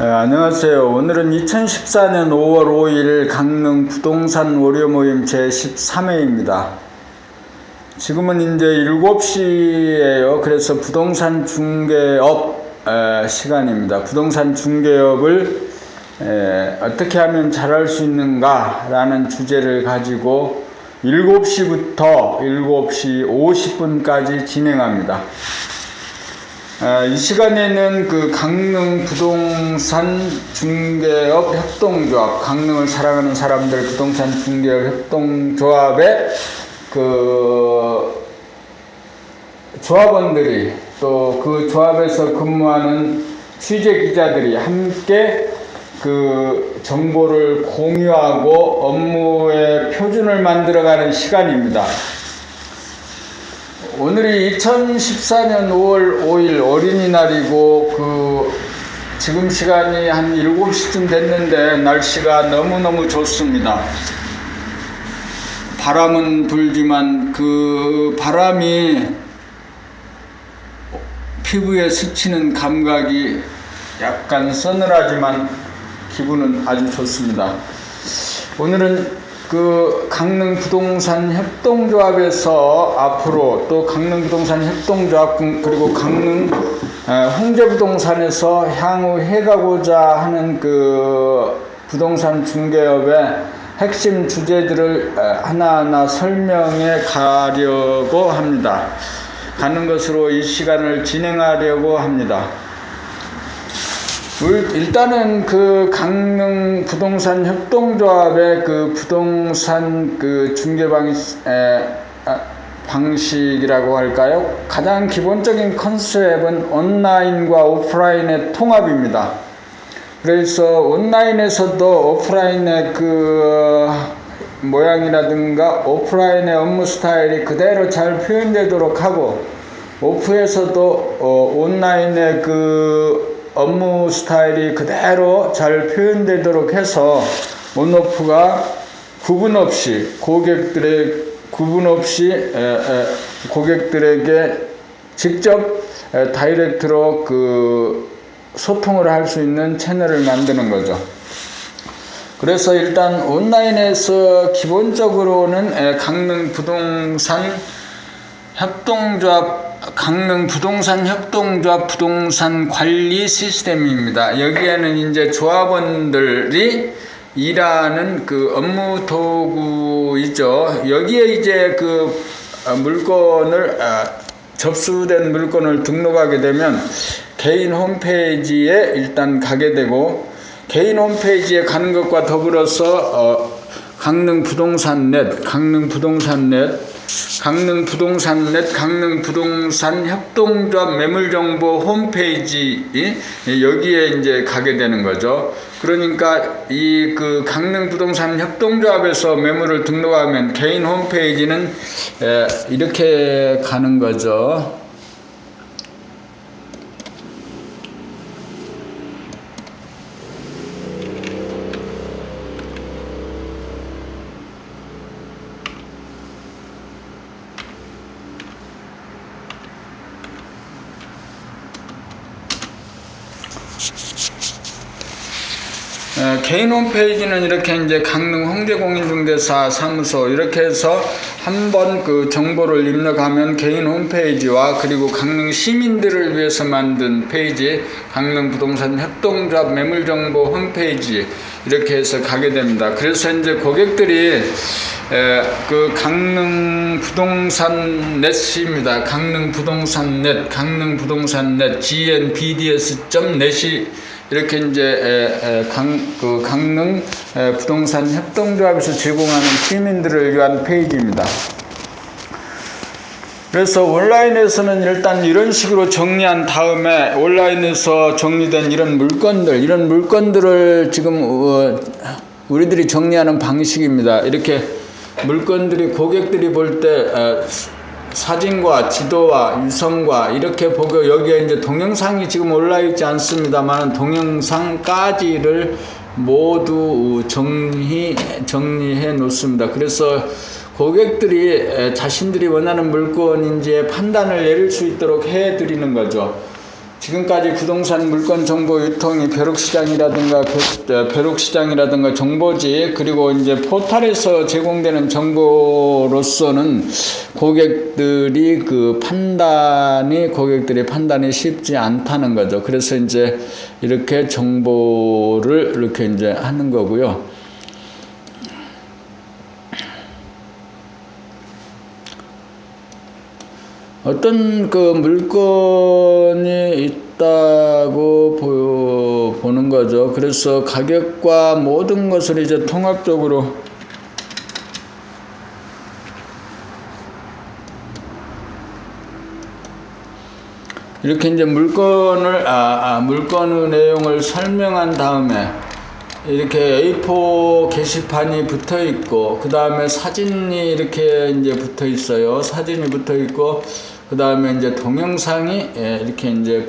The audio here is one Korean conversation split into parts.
안녕하세요. 오늘은 2014년 5월 5일 강릉 부동산 월요 모임 제13회입니다. 지금은 이제 7시예요. 그래서 부동산 중개업 시간입니다. 부동산 중개업을 어떻게 하면 잘할 수 있는가 라는 주제를 가지고 7시부터 7시 50분까지 진행합니다. 이 시간에는 그 강릉 부동산 중개업 협동조합, 강릉을 사랑하는 사람들 부동산 중개업 협동조합의 그 조합원들이 또 그 조합에서 근무하는 취재 기자들이 함께 그 정보를 공유하고 업무의 표준을 만들어가는 시간입니다. 오늘이 2014년 5월 5일 어린이날이고 지금 시간이 한 7시쯤 됐는데 날씨가 너무너무 좋습니다. 바람은 불지만 그 바람이 피부에 스치는 감각이 약간 서늘하지만 기분은 아주 좋습니다. 오늘은 그 강릉 부동산 협동조합에서 앞으로 또 강릉 부동산 협동조합 그리고 강릉 홍제부동산에서 향후 해가고자 하는 그 부동산 중개업의 핵심 주제들을 하나하나 설명해 가려고 합니다. 가는 것으로 이 시간을 진행하려고 합니다. 일단은 그 강릉 부동산 협동조합의 그 부동산 그 중개 방식이라고 할까요? 가장 기본적인 컨셉은 온라인과 오프라인의 통합입니다. 그래서 온라인에서도 오프라인의 그 모양이라든가 오프라인의 업무 스타일이 그대로 잘 표현되도록 하고 오프에서도 온라인의 그 업무 스타일이 그대로 잘 표현되도록 해서 온오프가 구분 없이 고객들에게 직접 다이렉트로 그 소통을 할 수 있는 채널을 만드는 거죠. 그래서 일단 온라인에서 기본적으로는 강릉 부동산 협동조합 강릉 부동산 협동조합 부동산 관리 시스템입니다. 여기에는 이제 조합원들이 일하는 그 업무 도구이죠. 여기에 이제 그 물건을 접수된 물건을 등록하게 되면 개인 홈페이지에 일단 가게 되고 개인 홈페이지에 가는 것과 더불어서 강릉 부동산 협동조합 매물정보 홈페이지 여기에 이제 가게 되는 거죠. 그러니까 이 그 강릉 부동산 협동조합에서 매물을 등록하면 개인 홈페이지는 이렇게 가는 거죠. 개인 홈페이지는 이렇게 이제 강릉 홍제공인중개사 사무소 이렇게 해서 한번 그 정보를 입력하면 개인 홈페이지와 그리고 강릉 시민들을 위해서 만든 페이지 강릉 부동산 협동조합 매물정보 홈페이지 이렇게 해서 가게 됩니다. 그래서 이제 고객들이 그 강릉 부동산 넷입니다. 강릉 부동산 넷 gnbds.net이 이렇게 이제 강릉 부동산 협동조합에서 제공하는 시민들을 위한 페이지입니다. 그래서 온라인에서는 일단 이런 식으로 정리한 다음에 온라인에서 정리된 이런 물건들을 지금 우리들이 정리하는 방식입니다. 이렇게 물건들이 고객들이 볼 때 사진과 지도와 유성과 이렇게 보고 여기에 이제 동영상이 지금 올라 있지 않습니다만 동영상까지를 모두 정리해 놓습니다. 그래서 고객들이 자신들이 원하는 물건인지 판단을 내릴 수 있도록 해 드리는 거죠. 지금까지 부동산 물건 정보 유통이 벼룩시장이라든가 정보지, 그리고 이제 포털에서 제공되는 정보로서는 고객들이 판단이 쉽지 않다는 거죠. 그래서 이제 이렇게 정보를 이렇게 이제 하는 거고요. 어떤 물건이 있다고 보는 거죠. 그래서 가격과 모든 것을 이제 통합적으로 이렇게 이제 물건의 내용을 설명한 다음에 이렇게 A4 게시판이 붙어 있고, 그 다음에 사진이 이렇게 이제 붙어 있어요. 사진이 붙어 있고, 그 다음에 이제 동영상이 이렇게 이제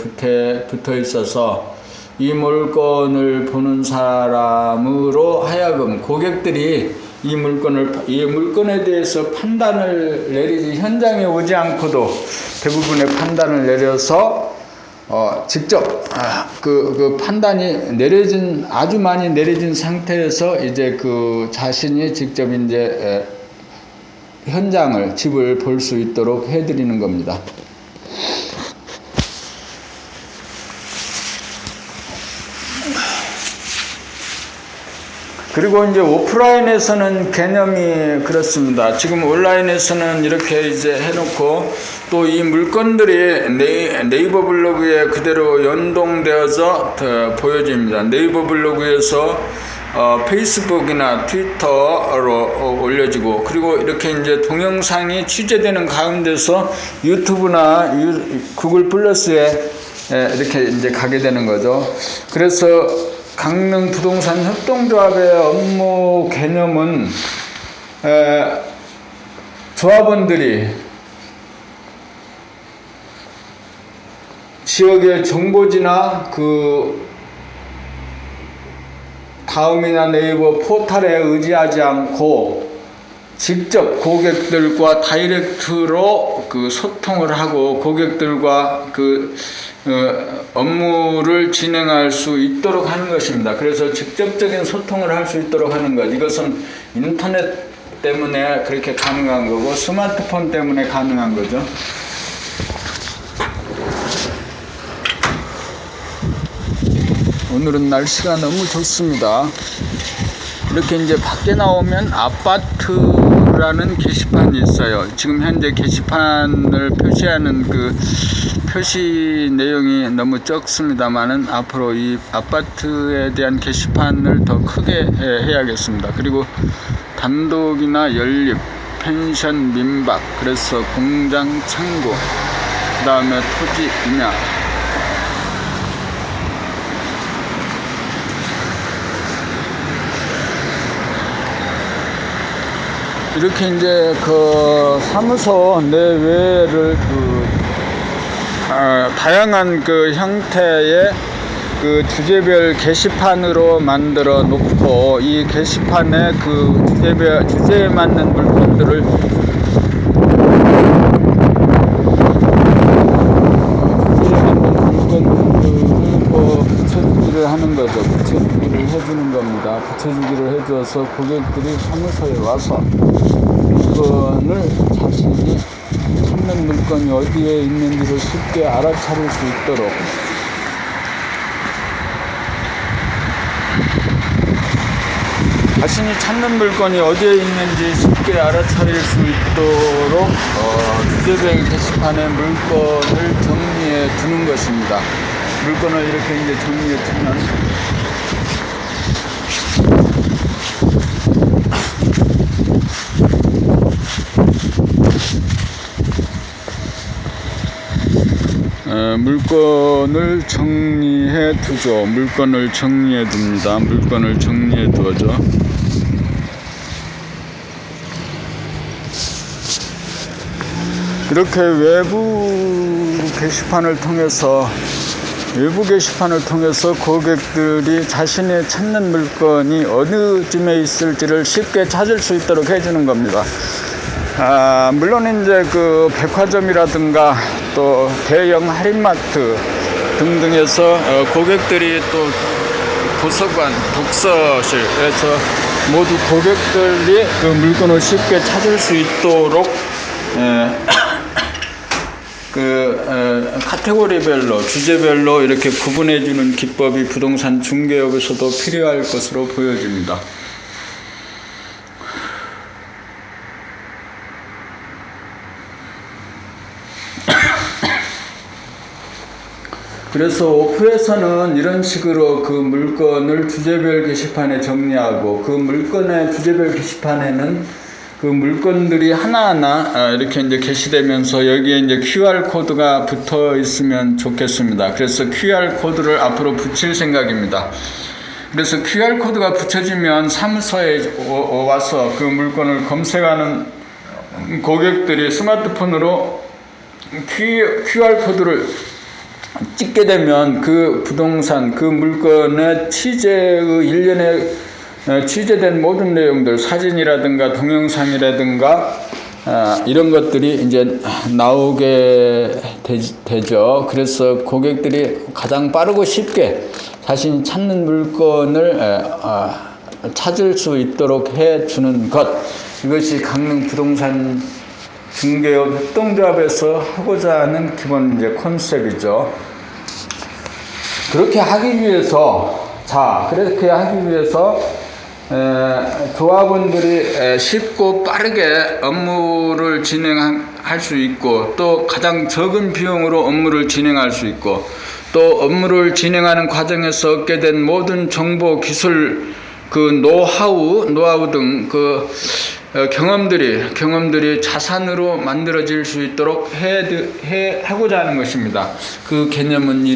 붙어 있어서 이 물건을 보는 사람으로 하여금 고객들이 이 물건에 대해서 판단을 내리지, 현장에 오지 않고도 대부분의 판단을 내려서 직접 판단이 아주 많이 내려진 상태에서 이제 자신이 직접 이제 집을 볼 수 있도록 해드리는 겁니다. 그리고 이제 오프라인에서는 개념이 그렇습니다. 지금 온라인에서는 이렇게 이제 해놓고, 또 이 물건들이 네이버 블로그에 그대로 연동되어서 보여집니다. 네이버 블로그에서 페이스북이나 트위터로 올려지고, 그리고 이렇게 이제 동영상이 취재되는 가운데서 유튜브나 구글 플러스에 이렇게 이제 가게 되는 거죠. 그래서 강릉 부동산 협동조합의 업무 개념은 조합원들이 지역의 정보지나 다음이나 네이버 포털에 의지하지 않고 직접 고객들과 다이렉트로 소통을 하고 고객들과 업무를 진행할 수 있도록 하는 것입니다. 그래서 직접적인 소통을 할 수 있도록 하는 것, 이것은 인터넷 때문에 그렇게 가능한 거고 스마트폰 때문에 가능한 거죠. 오늘은 날씨가 너무 좋습니다. 이렇게 이제 밖에 나오면 아파트라는 게시판이 있어요. 지금 현재 게시판을 표시하는 표시 내용이 너무 적습니다만은 앞으로 이 아파트에 대한 게시판을 더 크게 해야겠습니다. 그리고 단독이나 연립, 펜션, 민박, 그래서 공장, 창고, 그 다음에 토지 임야, 이렇게 이제 사무소 내외를 다양한 형태의 주제별 게시판으로 만들어 놓고, 이 게시판에 주제에 맞는 물건들을 붙여주기를 하는 거죠. 붙여주기를 해주는 겁니다. 붙여주기를 해줘서 고객들이 사무소에 와서 물건을 자신이 찾는 물건이 어디에 있는지를 쉽게 알아차릴 수 있도록 자신이 찾는 물건이 어디에 있는지 쉽게 알아차릴 수 있도록 주제별 게시판에 물건을 정리해 두는 것입니다. 물건을 이렇게 이제 정리해 두면 물건을 정리해 두죠. 물건을 정리해 둡니다. 물건을 정리해 두어죠. 이렇게 외부 게시판을 통해서 고객들이 자신이 찾는 물건이 어느쯤에 있을지를 쉽게 찾을 수 있도록 해주는 겁니다. 물론 이제 백화점이라든가 또 대형 할인마트, 등등해서 고객들이 또 도서관, 독서실에서 모두 고객들이 그 물건을 쉽게 찾을 수 있도록 카테고리별로, 주제별로 이렇게 구분해주는 기법이 부동산 중개업에서도 필요할 것으로 보여집니다. 그래서 오프에서는 이런 식으로 그 물건을 주제별 게시판에 정리하고, 그 물건의 주제별 게시판에는 그 물건들이 하나하나 이렇게 이제 게시되면서 여기에 이제 QR 코드가 붙어 있으면 좋겠습니다. 그래서 QR 코드를 앞으로 붙일 생각입니다. 그래서 QR 코드가 붙여지면 사무소에 와서 그 물건을 검색하는 고객들이 스마트폰으로 QR 코드를 찍게 되면 그 부동산, 그 물건의 일련의 취재된 모든 내용들, 사진이라든가 동영상이라든가 이런 것들이 이제 나오게 되죠. 그래서 고객들이 가장 빠르고 쉽게 자신이 찾는 물건을 찾을 수 있도록 해주는 것, 이것이 강릉 부동산 중개업 협동조합에서 하고자 하는 기본 이제 컨셉이죠. 그렇게 하기 위해서 조합원들이 쉽고 빠르게 업무를 진행할 수 있고, 또 가장 적은 비용으로 업무를 진행할 수 있고, 또 업무를 진행하는 과정에서 얻게 된 모든 정보, 기술, 그 노하우 등 그 경험들이 자산으로 만들어질 수 있도록 하고자 하는 것입니다. 그 개념이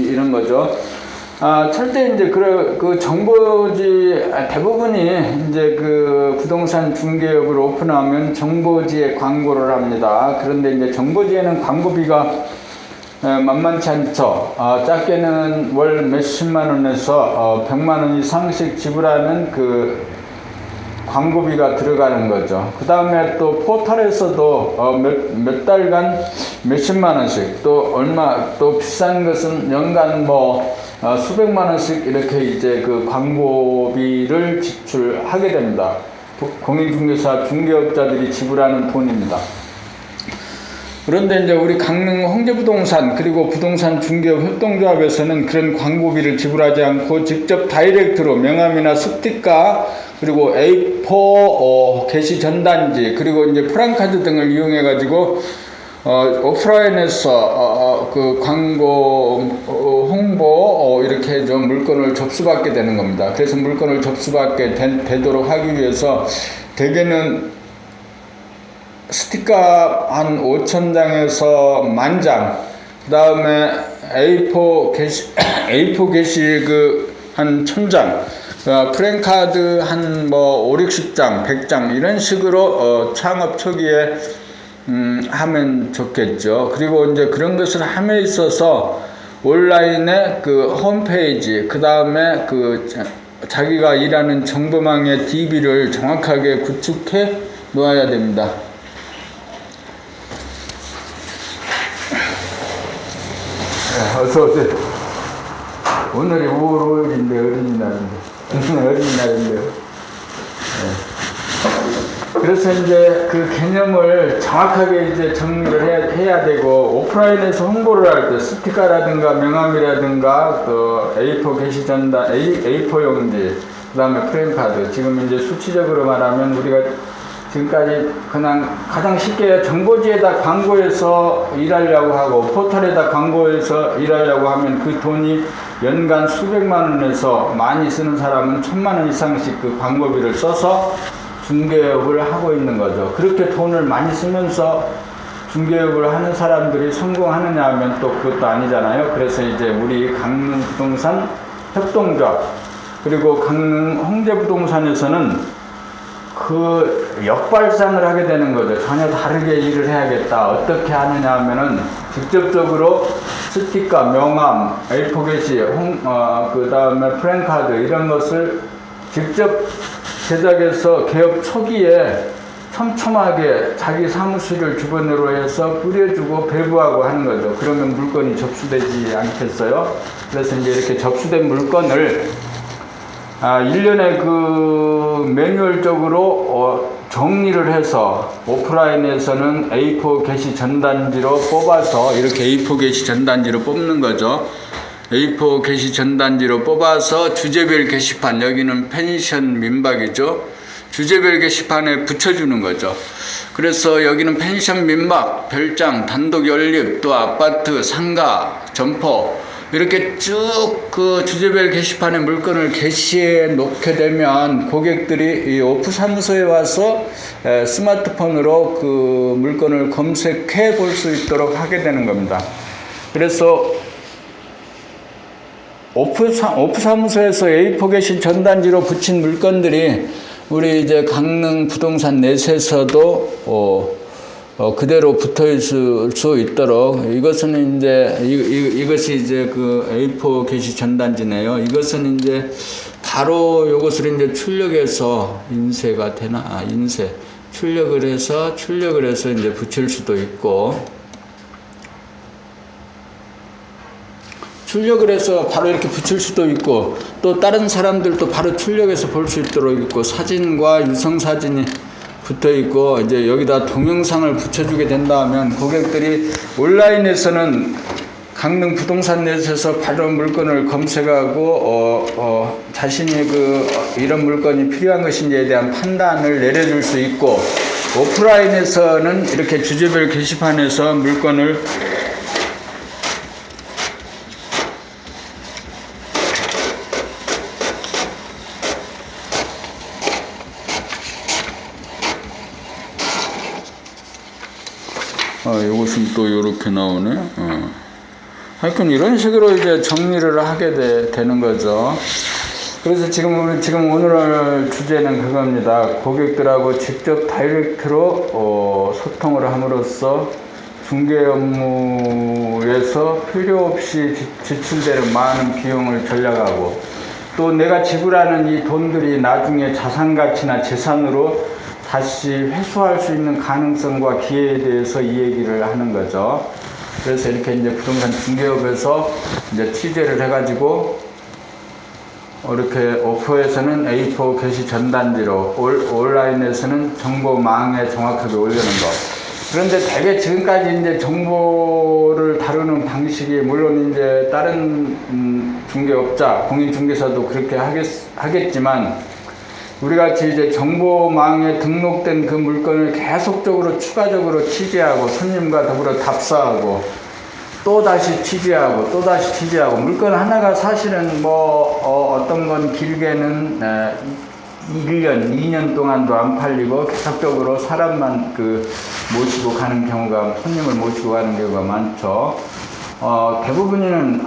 이런 거죠. 철저히 이제 그 정보지, 대부분이 이제 그 부동산 중개업을 오픈하면 정보지에 광고를 합니다. 그런데 이제 정보지에는 광고비가 만만치 않죠. 작게는 월 몇십만 원에서 100만 원 이상씩 지불하는 그 광고비가 들어가는 거죠. 그 다음에 또 포털에서도 몇 달간 몇십만 원씩, 또 비싼 것은 연간 수백만 원씩 이렇게 이제 그 광고비를 지출하게 됩니다. 공인중개사 중개업자들이 지불하는 돈입니다. 그런데 이제 우리 강릉 홍제부동산 그리고 부동산 중개업 협동조합에서는 그런 광고비를 지불하지 않고 직접 다이렉트로 명함이나 스티커, 그리고 A4 게시 전단지, 그리고 이제 프랑카드 등을 이용해 가지고 오프라인에서 그 광고 홍보 이렇게 좀 물건을 접수받게 되는 겁니다. 그래서 물건을 접수받게 되도록 하기 위해서 대개는 스티커 한 5,000장에서 10,000장, 그 다음에 A4 게시 한 1,000장, 프랭카드 한 5,60장, 100장 이런 식으로 창업 초기에 하면 좋겠죠. 그리고 이제 그런 것을 함에 있어서 온라인에 그 홈페이지, 그 다음에 그 자기가 일하는 정보망의 DB를 정확하게 구축해 놓아야 됩니다. 어서오세요. 오늘이 5월 5일인데 어린이날인데요. 그래서 이제 그 개념을 정확하게 이제 정리를 해야 되고, 오프라인에서 홍보를 할 때 스티커라든가 명함이라든가 또 A4 게시 전단, A4 용지, 그 다음에 프레임카드, 지금 이제 수치적으로 말하면 우리가 지금까지 그냥 가장 쉽게 정보지에다 광고해서 일하려고 하고 포털에다 광고해서 일하려고 하면 그 돈이 연간 수백만 원에서 많이 쓰는 사람은 1,000만 원 이상씩 그 광고비를 써서 중개업을 하고 있는 거죠. 그렇게 돈을 많이 쓰면서 중개업을 하는 사람들이 성공하느냐 하면 또 그것도 아니잖아요. 그래서 이제 우리 강릉 부동산 협동조합 그리고 강릉 홍제부동산에서는 그 역발상을 하게 되는 거죠. 전혀 다르게 일을 해야겠다. 어떻게 하느냐 하면은 직접적으로 스티커, 명함, A4 게시, 그 다음에 프랭카드 이런 것을 직접 제작해서 개업 초기에 촘촘하게 자기 사무실을 주변으로 해서 뿌려주고 배부하고 하는 거죠. 그러면 물건이 접수되지 않겠어요? 그래서 이제 이렇게 접수된 물건을 1년에 그 매뉴얼적으로 정리를 해서 오프라인에서는 A4 게시 전단지로 뽑아서 이렇게 A4 게시 전단지로 뽑는 거죠. A4 게시 전단지로 뽑아서 주제별 게시판, 여기는 펜션 민박이죠. 주제별 게시판에 붙여주는 거죠. 그래서 여기는 펜션 민박, 별장, 단독 연립, 또 아파트, 상가, 점포 이렇게 쭉 그 주제별 게시판에 물건을 게시해 놓게 되면 고객들이 이 오프 사무소에 와서 스마트폰으로 그 물건을 검색해 볼 수 있도록 하게 되는 겁니다. 그래서 오프 사무소에서 A4 게시 전단지로 붙인 물건들이 우리 이제 강릉 부동산 넷에서도 그대로 붙어 있을 수 있도록, 이것은 이제 이것이 이제 그 A4 게시 전단지네요. 이것은 이제 바로 이것을 이제 출력해서 인쇄가 되나, 인쇄 출력을 해서 이제 붙일 수도 있고, 출력을 해서 바로 이렇게 붙일 수도 있고, 또 다른 사람들도 바로 출력해서 볼 수 있도록 있고, 사진과 유성사진이 붙어 있고, 이제 여기다 동영상을 붙여주게 된다면 고객들이 온라인에서는 강릉 부동산 넷에서 바로 물건을 검색하고 자신이 이런 물건이 필요한 것인지에 대한 판단을 내려줄 수 있고, 오프라인에서는 이렇게 주제별 게시판에서 물건을 이것은 또 이렇게 나오네. 하여튼 이런 식으로 이제 정리를 하게 되는 거죠. 그래서 지금 오늘 주제는 그겁니다. 고객들하고 직접 다이렉트로 소통을 함으로써 중개 업무에서 필요 없이 지출되는 많은 비용을 절약하고, 또 내가 지불하는 이 돈들이 나중에 자산 가치나 재산으로 다시 회수할 수 있는 가능성과 기회에 대해서 이 얘기를 하는 거죠. 그래서 이렇게 이제 부동산 중개업에서 이제 취재를 해가지고 이렇게 오프에서는 A4 게시 전단지로, 온라인에서는 정보망에 정확하게 올리는 거. 그런데 대개 지금까지 이제 정보를 다루는 방식이, 물론 이제 다른 중개업자, 공인중개사도 그렇게 하겠지만, 우리 같이 이제 정보망에 등록된 그 물건을 계속적으로 추가적으로 취재하고, 손님과 더불어 답사하고, 또 다시 취재하고, 물건 하나가 사실은 어떤 건 길게는 1년, 2년 동안도 안 팔리고 계속적으로 사람만 모시고 가는 경우가, 손님을 모시고 가는 경우가 많죠. 대부분은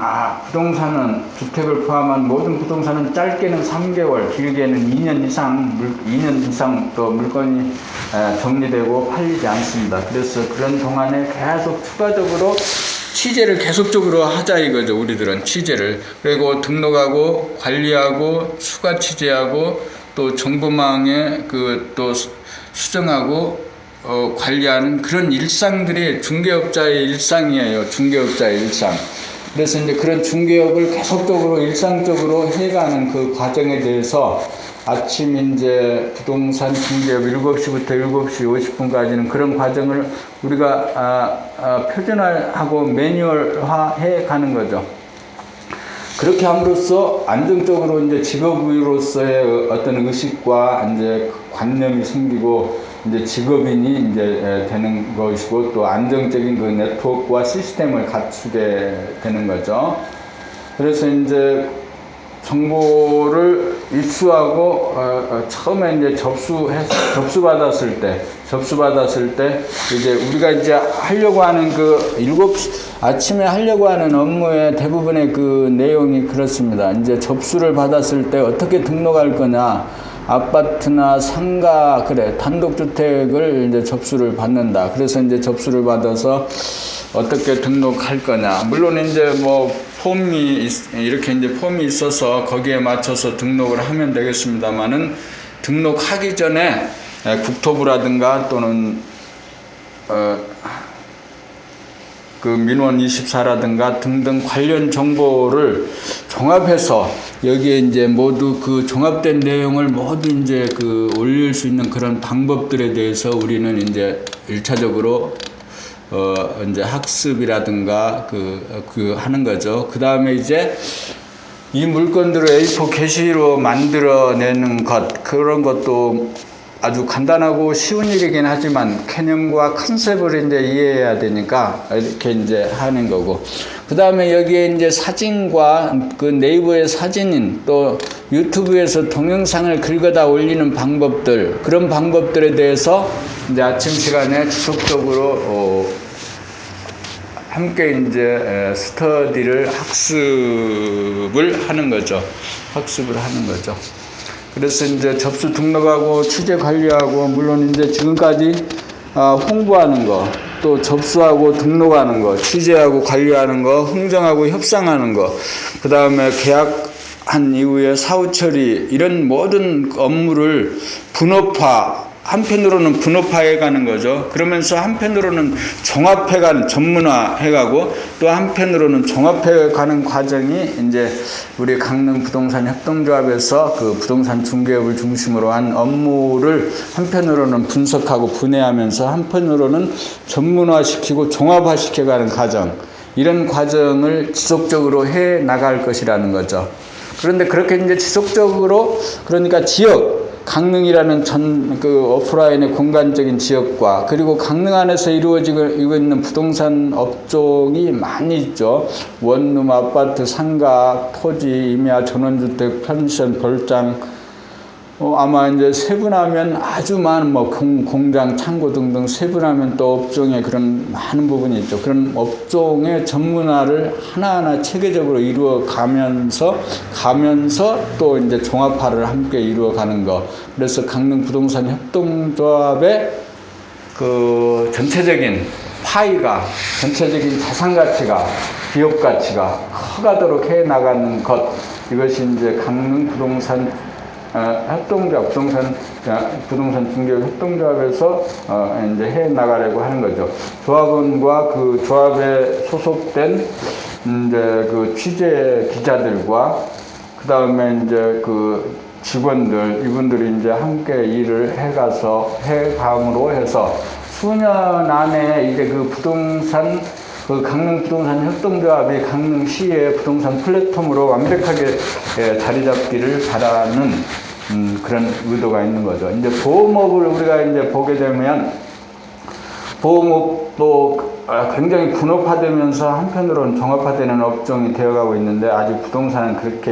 부동산은, 주택을 포함한 모든 부동산은 짧게는 3개월, 길게는 2년 이상 또 물건이 정리되고 팔리지 않습니다. 그래서 그런 동안에 계속 추가적으로 취재를 계속적으로 하자 이거죠. 우리들은 취재를, 그리고 등록하고 관리하고 추가 취재하고 또 정보망에 또 수정하고 관리하는 그런 일상들이 중개업자의 일상이에요. 중개업자의 일상. 그래서 이제 그런 중개업을 계속적으로 일상적으로 해가는 그 과정에 대해서 아침 이제 부동산 중개업 7시부터 7시 50분까지는 그런 과정을 우리가 표준화하고 매뉴얼화 해 가는 거죠. 그렇게 함으로써 안정적으로 이제 직업으로서의 어떤 의식과 이제 관념이 생기고, 이제 직업인이 이제 되는 것이고, 또 안정적인 그 네트워크와 시스템을 갖추게 되는 거죠. 그래서 이제 정보를 입수하고 처음에 이제 접수받았을 때 이제 우리가 이제 하려고 하는 아침에 하려고 하는 업무의 대부분의 그 내용이 그렇습니다. 이제 접수를 받았을 때 어떻게 등록할 거냐, 아파트나 상가, 단독주택을 이제 접수를 받는다. 그래서 이제 접수를 받아서 어떻게 등록할 거냐. 물론 이제 이렇게 이제 폼이 있어서 거기에 맞춰서 등록을 하면 되겠습니다만은, 등록하기 전에 국토부라든가 또는 그 민원24라든가 등등 관련 정보를 종합해서 여기에 이제 모두 그 종합된 내용을 모두 이제 그 올릴 수 있는 그런 방법들에 대해서 우리는 이제 1차적으로 이제 학습이라든가 그 하는 거죠. 그 다음에 이제 이 물건들을 A4 게시로 만들어내는 것, 그런 것도 아주 간단하고 쉬운 일이긴 하지만 개념과 컨셉을 이제 이해해야 되니까 이렇게 이제 하는 거고, 그 다음에 여기에 이제 사진과 그 네이버의 사진인 또 유튜브에서 동영상을 긁어다 올리는 방법들, 그런 방법들에 대해서 이제 아침 시간에 지속적으로 함께 이제 스터디를 학습을 하는 거죠. 그래서 이제 접수 등록하고 취재 관리하고, 물론 이제 지금까지 홍보하는 거, 또 접수하고 등록하는 거, 취재하고 관리하는 거, 흥정하고 협상하는 거, 그 다음에 계약한 이후에 사후 처리, 이런 모든 업무를 한편으로는 분업화해 가는 거죠. 그러면서 한편으로는 종합해가는, 전문화해가고, 또 한편으로는 종합해가는 과정이 이제 우리 강릉 부동산 협동조합에서 그 부동산 중개업을 중심으로 한 업무를 한편으로는 분석하고 분해하면서 한편으로는 전문화시키고 종합화시켜가는 과정, 이런 과정을 지속적으로 해 나갈 것이라는 거죠. 그런데 그렇게 이제 지속적으로, 그러니까 강릉이라는 그 오프라인의 공간적인 지역과, 그리고 강릉 안에서 이루어지고 있는 부동산 업종이 많이 있죠. 원룸, 아파트, 상가, 토지, 임야, 전원주택, 펜션, 별장, 아마 이제 세분하면 아주 많은 공장, 창고 등등 세분하면 또 업종에 그런 많은 부분이 있죠. 그런 업종의 전문화를 하나하나 체계적으로 이루어 가면서 또 이제 종합화를 함께 이루어 가는 거. 그래서 강릉 부동산 협동조합의 그 전체적인 파이가, 전체적인 자산 가치가, 기업 가치가 커가도록 해 나가는 것, 이것이 이제 강릉 부동산 협동조합, 부동산 중개업 협동조합에서 이제 해 나가려고 하는 거죠. 조합원과 그 조합에 소속된 이제 그 취재 기자들과, 그 다음에 이제 그 직원들, 이분들이 이제 함께 일을 해감으로 해서 수년 안에 이제 그 강릉 부동산 협동조합이 강릉시의 부동산 플랫폼으로 완벽하게 자리 잡기를 바라는 그런 의도가 있는 거죠. 이제 보험업을 우리가 이제 보게 되면, 보험업도 굉장히 분업화되면서 한편으로는 종합화되는 업종이 되어가고 있는데, 아직 부동산은 그렇게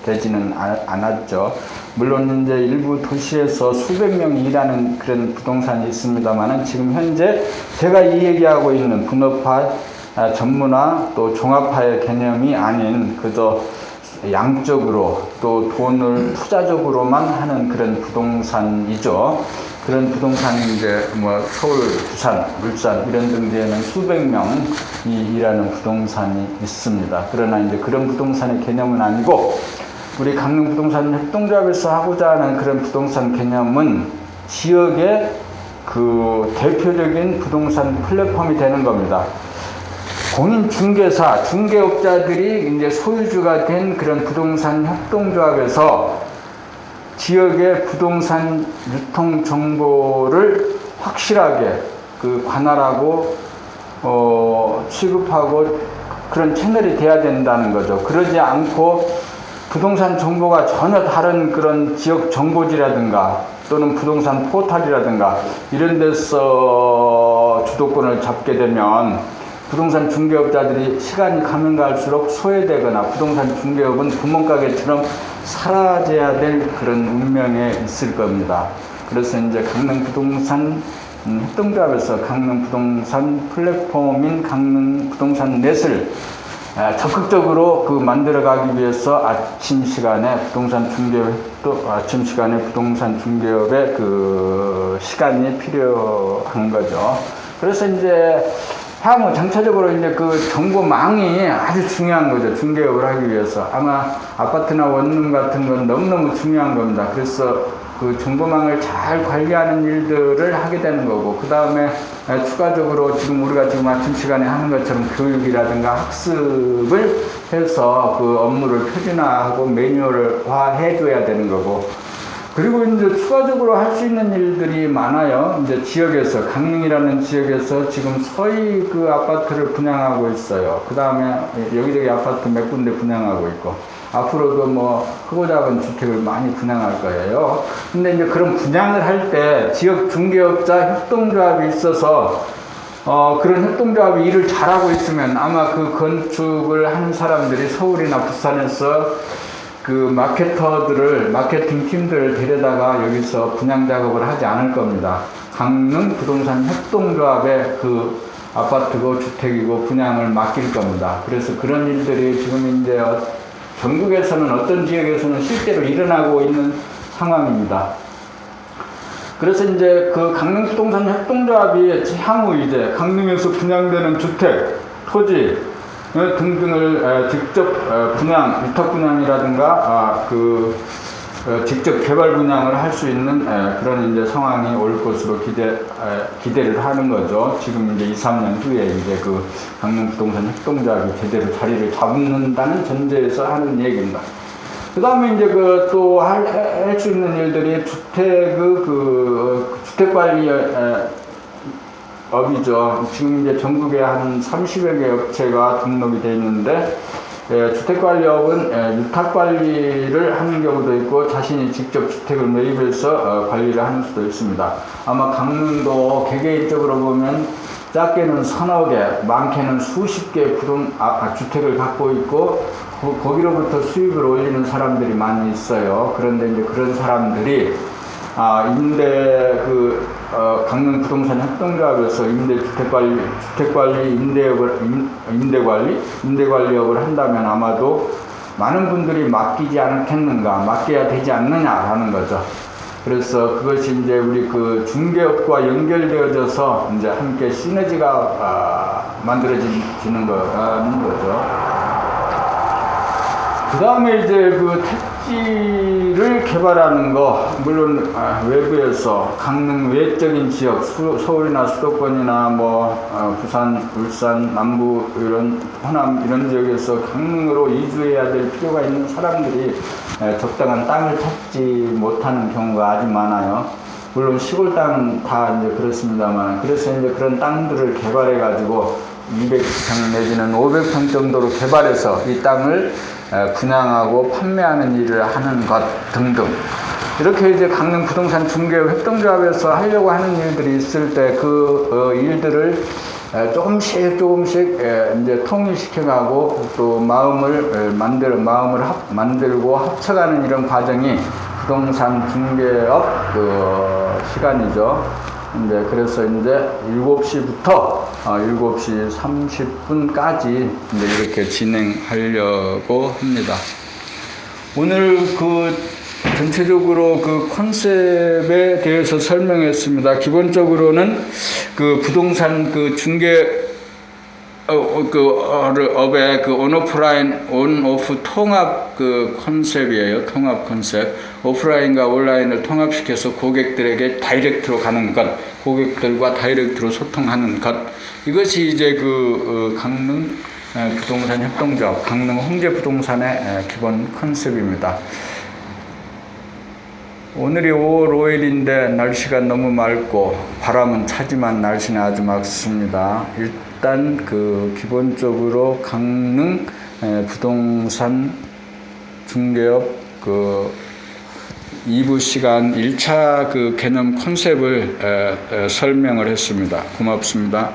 되지는 않았죠. 물론 이제 일부 도시에서 수백 명이 일하는 그런 부동산이 있습니다만은, 지금 현재 제가 이 얘기하고 있는 분업화, 전문화, 또 종합화의 개념이 아닌 그저 양적으로 또 돈을 투자적으로만 하는 그런 부동산이죠. 그런 부동산이 이제 서울, 부산, 울산 이런 등지에는 수백 명이 일하는 부동산이 있습니다. 그러나 이제 그런 부동산의 개념은 아니고, 우리 강릉 부동산 협동조합에서 하고자 하는 그런 부동산 개념은 지역의 그 대표적인 부동산 플랫폼이 되는 겁니다. 공인 중개사, 중개업자들이 이제 소유주가 된 그런 부동산 협동조합에서 지역의 부동산 유통 정보를 확실하게 관할하고 취급하고 그런 채널이 돼야 된다는 거죠. 그러지 않고 부동산 정보가 전혀 다른 그런 지역 정보지라든가 또는 부동산 포털이라든가 이런 데서 주도권을 잡게 되면 부동산 중개업자들이 시간이 가면 갈수록 소외되거나 부동산 중개업은 구멍가게처럼 사라져야 될 그런 운명에 있을 겁니다. 그래서 이제 강릉 부동산 협동조합에서 강릉 부동산 플랫폼인 강릉 부동산 넷을 적극적으로 만들어가기 위해서 아침 시간에 부동산 중개업의 그 시간이 필요한 거죠. 그래서 이제 향후 전체적으로 이제 그 정보망이 아주 중요한 거죠. 중개업을 하기 위해서. 아마 아파트나 원룸 같은 건 너무너무 중요한 겁니다. 그래서 그 정보망을 잘 관리하는 일들을 하게 되는 거고, 그 다음에 추가적으로 지금 우리가 지금 아침 시간에 하는 것처럼 교육이라든가 학습을 해서 그 업무를 표준화하고 매뉴얼화 해줘야 되는 거고, 그리고 이제 추가적으로 할 수 있는 일들이 많아요. 이제 지역에서, 강릉이라는 지역에서 지금 서희 그 아파트를 분양하고 있어요. 그 다음에 여기저기 아파트 몇 군데 분양하고 있고, 앞으로도 뭐 크고 작은 주택을 많이 분양할 거예요. 근데 이제 그런 분양을 할 때 지역 중개업자 협동조합이 있어서 그런 협동조합이 일을 잘하고 있으면 아마 그 건축을 하는 사람들이 서울이나 부산에서 그 마케팅 팀들을 데려다가 여기서 분양 작업을 하지 않을 겁니다. 강릉 부동산 협동조합에 그 아파트고 주택이고 분양을 맡길 겁니다. 그래서 그런 일들이 지금 이제 전국에서는 어떤 지역에서는 실제로 일어나고 있는 상황입니다. 그래서 이제 그 강릉 부동산 협동조합이 향후 이제 강릉에서 분양되는 주택, 토지 등등을 직접 분양, 위탁 분양이라든가 직접 개발 분양을 할 수 있는 그런 이제 상황이 올 것으로 기대를 하는 거죠. 지금 이제 2, 3년 후에 이제 그 강릉 부동산 협동조합이 제대로 자리를 잡는다는 전제에서 하는 얘기입니다. 그 다음에 이제 그 또 할 수 있는 일들이 주택관리 업이죠. 지금 이제 전국에 한 30여 개 업체가 등록이 되어 있는데, 주택관리업은 위탁관리를 하는 경우도 있고 자신이 직접 주택을 매입해서 관리를 하는 수도 있습니다. 아마 강릉도 개개인적으로 보면 작게는 서너 개, 많게는 수십 개 주택을 갖고 있고 거기로부터 수익을 올리는 사람들이 많이 있어요. 그런데 이제 그런 사람들이 강릉 부동산 협동조합에서 임대관리업을 한다면 아마도 많은 분들이 맡기지 않겠는가, 맡겨야 되지 않느냐라는 거죠. 그래서 그것이 이제 우리 그 중개업과 연결되어져서 이제 함께 시너지가 만들어지는 거죠. 그 다음에 이제 그 택지를 개발하는 거, 물론 외부에서 강릉 외적인 지역, 서울이나 수도권이나 부산, 울산, 남부 호남 이런 지역에서 강릉으로 이주해야 될 필요가 있는 사람들이 적당한 땅을 찾지 못하는 경우가 아주 많아요. 물론 시골 땅은 다 이제 그렇습니다만, 그래서 이제 그런 땅들을 개발해 가지고 200평 내지는 500평 정도로 개발해서 이 땅을 분양하고 판매하는 일을 하는 것 등등, 이렇게 이제 강릉 부동산 중개업 협동조합에서 하려고 하는 일들이 있을 때 그 일들을 조금씩 이제 통일시켜가고 또 마음을 만들고 합쳐가는 이런 과정이 부동산 중개업 시간이죠. 그래서 이제 7시부터 7시 30분까지 이제 이렇게 진행하려고 합니다. 오늘 전체적으로 그 컨셉에 대해서 설명했습니다. 기본적으로는 그 부동산 중개 업의 온오프라인, 온오프 통합 컨셉이에요. 통합 컨셉. 오프라인과 온라인을 통합시켜서 고객들에게 다이렉트로 가는 것, 고객들과 다이렉트로 소통하는 것. 이것이 이제 강릉 부동산 협동조합, 강릉 홍제 부동산의 기본 컨셉입니다. 오늘이 5월 5일인데 날씨가 너무 맑고 바람은 차지만 날씨는 아주 맑습니다. 일단 기본적으로 강릉 부동산 중개업 2부 시간 1차 개념 컨셉을 설명을 했습니다. 고맙습니다.